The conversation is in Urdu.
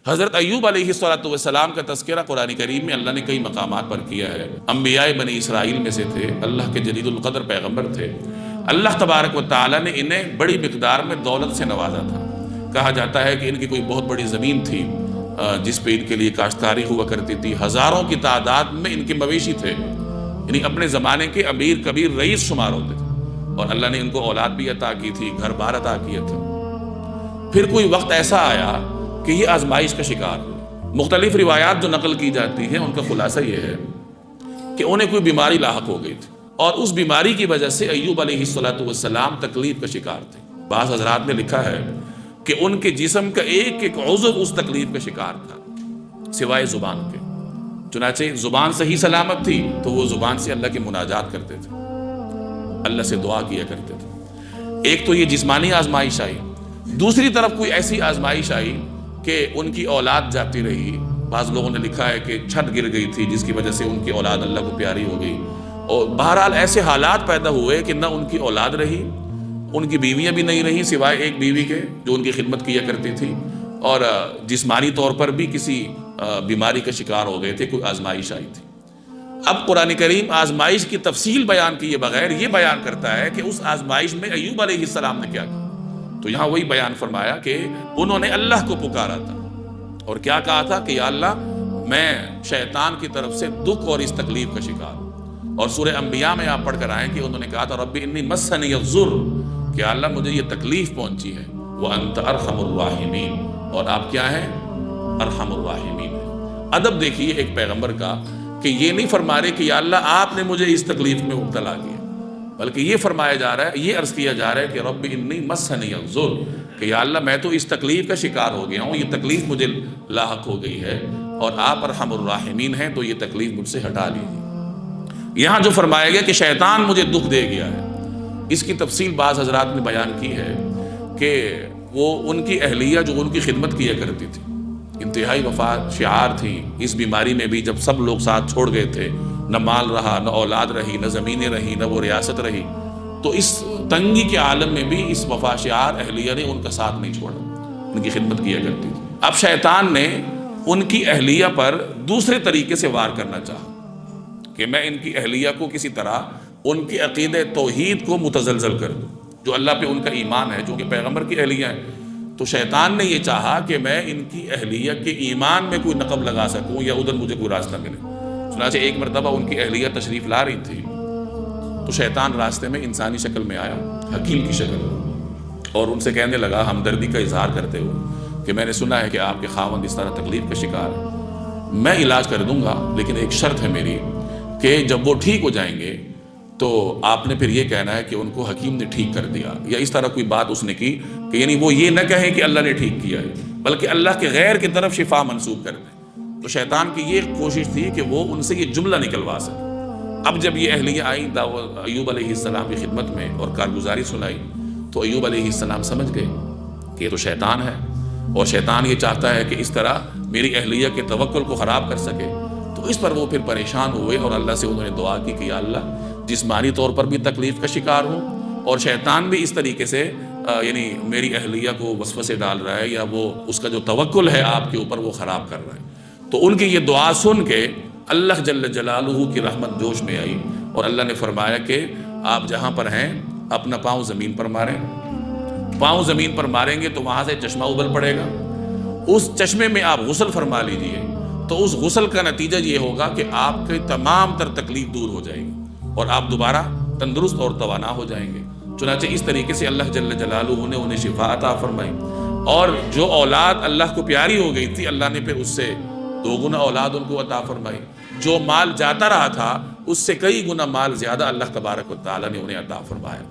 حضرت ایوب علیہ السلام کا تذکرہ قرآن کریم میں اللہ نے کئی مقامات پر کیا ہے۔ انبیاء بنی اسرائیل میں سے تھے، اللہ کے جلیل القدر پیغمبر تھے۔ اللہ تبارک و تعالیٰ نے انہیں بڑی مقدار میں دولت سے نوازا تھا۔ کہا جاتا ہے کہ ان کی کوئی بہت بڑی زمین تھی جس پہ ان کے لیے کاشتکاری ہوا کرتی تھی، ہزاروں کی تعداد میں ان کے مویشی تھے، یعنی اپنے زمانے کے امیر کبیر رئیس شمار ہوتے تھے، اور اللہ نے ان کو اولاد بھی عطا کی تھی، گھر بار عطا کیا تھا۔ پھر کوئی وقت ایسا آیا کہ یہ آزمائش کا شکار ہوئے۔ مختلف روایات جو نقل کی جاتی ہیں ان کا خلاصہ یہ ہے کہ انہیں کوئی بیماری لاحق ہو گئی تھی، اور اس بیماری کی وجہ سے ایوب علیہ السلام تکلیف کا شکار تھے۔ بعض حضرات نے لکھا ہے کہ ان کے جسم کا ایک ایک عضو اس تکلیف کا شکار تھا سوائے زبان کے۔ چنانچہ زبان صحیح سلامت تھی تو وہ زبان سے اللہ کی مناجات کرتے تھے، اللہ سے دعا کیا کرتے تھے۔ ایک تو یہ جسمانی آزمائش آئی، دوسری طرف کوئی ایسی آزمائش آئی کہ ان کی اولاد جاتی رہی۔ بعض لوگوں نے لکھا ہے کہ چھت گر گئی تھی جس کی وجہ سے ان کی اولاد اللہ کو پیاری ہو گئی، اور بہرحال ایسے حالات پیدا ہوئے کہ نہ ان کی اولاد رہی، ان کی بیویاں بھی نہیں رہیں سوائے ایک بیوی کے جو ان کی خدمت کیا کرتی تھی، اور جسمانی طور پر بھی کسی بیماری کا شکار ہو گئے تھے، کوئی آزمائش آئی تھی۔ اب قرآن کریم آزمائش کی تفصیل بیان کیے بغیر یہ بیان کرتا ہے کہ اس آزمائش میں ایوب علیہ السلام نے کیا کیا۔ تو یہاں وہی بیان فرمایا کہ انہوں نے اللہ کو پکارا تھا، اور کیا کہا تھا کہ یا اللہ میں شیطان کی طرف سے دکھ اور اس تکلیف کا شکار ہوں۔ اور سورہ انبیاء میں آپ پڑھ کر آئیں کہ انہوں نے کہا تھا رب انی مسنی الضر، کہ یا اللہ مجھے یہ تکلیف پہنچی ہے، وانت ارحم الراحمین، اور آپ کیا ہیں؟ ارحم الراحمین۔ ادب دیکھیے ایک پیغمبر کا کہ یہ نہیں فرما رہے کہ یا اللہ آپ نے مجھے اس تکلیف میں مبتلا کیا، بلکہ یہ فرمایا جا رہا ہے، یہ عرض کیا جا رہا ہے کہ رب انی مسنی الضر، کہ یا اللہ میں تو اس تکلیف کا شکار ہو گیا ہوں، یہ تکلیف مجھے لاحق ہو گئی ہے، اور آپ ارحم الراحمین ہیں تو یہ تکلیف مجھ سے ہٹا لیجیے۔ یہاں جو فرمایا گیا کہ شیطان مجھے دکھ دے گیا ہے، اس کی تفصیل بعض حضرات نے بیان کی ہے کہ وہ ان کی اہلیہ جو ان کی خدمت کیا کرتی تھی، انتہائی وفا شعار تھی۔ اس بیماری میں بھی جب سب لوگ ساتھ چھوڑ گئے تھے، نہ مال رہا، نہ اولاد رہی، نہ زمینیں رہی، نہ وہ ریاست رہی، تو اس تنگی کے عالم میں بھی اس وفا شعار اہلیہ نے ان کا ساتھ نہیں چھوڑا، ان کی خدمت کیا کرتی تھی۔ اب شیطان نے ان کی اہلیہ پر دوسرے طریقے سے وار کرنا چاہا کہ میں ان کی اہلیہ کو کسی طرح ان کی عقیدہ توحید کو متزلزل کر دوں، جو اللہ پہ ان کا ایمان ہے، جو کہ پیغمبر کی اہلیہ ہے۔ تو شیطان نے یہ چاہا کہ میں ان کی اہلیہ کے ایمان میں کوئی نقب لگا سکوں یا ادھر مجھے کوئی راستہ ملے۔ چنانچہ ایک مرتبہ ان کی اہلیہ تشریف لا رہی تھی تو شیطان راستے میں انسانی شکل میں آیا، حکیم کی شکل، اور ان سے کہنے لگا ہمدردی کا اظہار کرتے ہوئے کہ میں نے سنا ہے کہ آپ کے خاوند اس طرح تکلیف کا شکار ہے، میں علاج کر دوں گا، لیکن ایک شرط ہے میری کہ جب وہ ٹھیک ہو جائیں گے تو آپ نے پھر یہ کہنا ہے کہ ان کو حکیم نے ٹھیک کر دیا، یا اس طرح کوئی بات اس نے کی کہ یعنی وہ یہ نہ کہیں کہ اللہ نے ٹھیک کیا ہے، بلکہ اللہ کے غیر کی طرف شفا منسوب کر دیں۔ تو شیطان کی یہ کوشش تھی کہ وہ ان سے یہ جملہ نکلوا سکے۔ اب جب یہ اہلیہ آئیں ایوب علیہ السلام کی خدمت میں اور کارگزاری سنائی، تو ایوب علیہ السلام سمجھ گئے کہ یہ تو شیطان ہے، اور شیطان یہ چاہتا ہے کہ اس طرح میری اہلیہ کے توکل کو خراب کر سکے۔ تو اس پر وہ پھر پریشان ہوئے اور اللہ سے انہوں نے دعا کی کہ یا اللہ جسمانی طور پر بھی تکلیف کا شکار ہوں، اور شیطان بھی اس طریقے سے یعنی میری اہلیہ کو وسوسے ڈال رہا ہے، یا وہ اس کا جو توکل ہے آپ کے اوپر وہ خراب کر رہا ہے۔ تو ان کی یہ دعا سن کے اللہ جل جلالہ کی رحمت جوش میں آئی، اور اللہ نے فرمایا کہ آپ جہاں پر ہیں اپنا پاؤں زمین پر ماریں، پاؤں زمین پر ماریں گے تو وہاں سے چشمہ ابل پڑے گا، اس چشمے میں آپ غسل فرما لیجئے، تو اس غسل کا نتیجہ یہ ہوگا کہ آپ کی تمام تر تکلیف دور ہو جائے گی، اور آپ دوبارہ تندرست اور توانا ہو جائیں گے۔ چنانچہ اس طریقے سے اللہ جل جلالہ نے انہیں شفا عطا فرمائی، اور جو اولاد اللہ کو پیاری ہو گئی تھی اللہ نے پھر اس سے 2 گنا اولاد ان کو عطا فرمائی، جو مال جاتا رہا تھا اس سے کئی گنا مال زیادہ اللہ تبارک و تعالیٰ نے انہیں عطا فرمایا۔